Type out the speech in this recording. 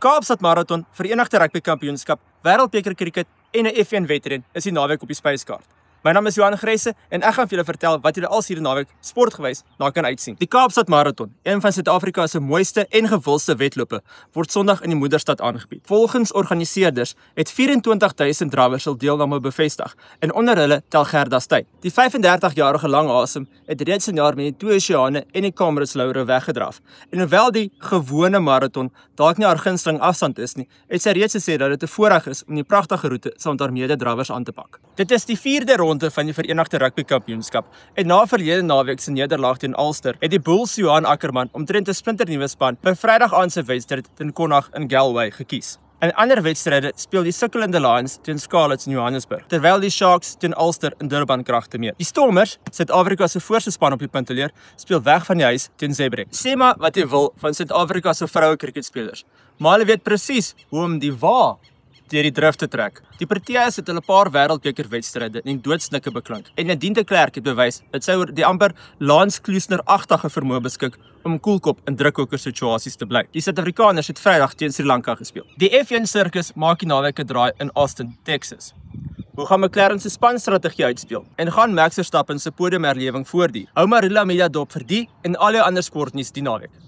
Kaapstad Marathon, Verenigde Rugby Kampioenskap, Wêreldbeker Kriket en 'n F1 wedren is die naweek op die spyskaart. My naam is Johan Gresse en ek gaan vir julle vertel wat julle als hierdie naweek sportgewys na kan uitsien. Die Kaapstad Marathon, een van Suid-Afrika se mooiste en gewildste wedlope, word Sondag in die moederstad aangebied. Volgens organiseerders het 24,000 drawers hul deelname bevestig en onder hulle tel Gerda Stuyt. Die 35-jarige Langhaasem het reeds 'n jaar met die 2 Oseane en die Comrades Laure weggedraf. En hoewel die gewone marathon dalk nie haar gunsteling afstand is nie, het sy reeds gesê dat dit 'n voorreg is om die pragtige roete saam met haar mede-drawers aan te pak. Dit is die 4de ronde van die Verenigde Rugby Kampioenskap en na verlede naweek se nederlaag teen Ulster het die Bulls Johan Ackerman omtrent 'n splinternuwe span vir Vrydag aand se wedstryd teen Connacht in Galway gekies. In ander wedstryde speel die sukkelende Lions teen Scarlets in Johannesburg, terwyl die Sharks teen Ulster in Durban kragte meet. Die Stormers, Suid-Afrika se voorste span op die punteleer, speel weg van die huis teen Zeebrugge. Sê maar wat jy wil van Suid-Afrika se vroue cricketspelers, maar hulle weet presies hoe om die wa deur die drif te trek. Die Proteas het hulle paar wêreldbeker wedstryde in doodsnikke beklink en Nadine de Klerk het bewys dat sy oor die amper Lance Klusener-agtige vermoë beskik om koelkop in drukkoker situasies te bly. Die Suid-Afrikaners het Vrydag teen Sri Lanka gespeel. Die F1 sirkus maak die naweek 'n draai in Austin, Texas. Hoe gaan McLaren se spanstrategie uitspeel? En gaan Max Verstappen se podiumerlewing voortduur? Hou Marula Media dop vir die en al jou ander sportnuus die naweek.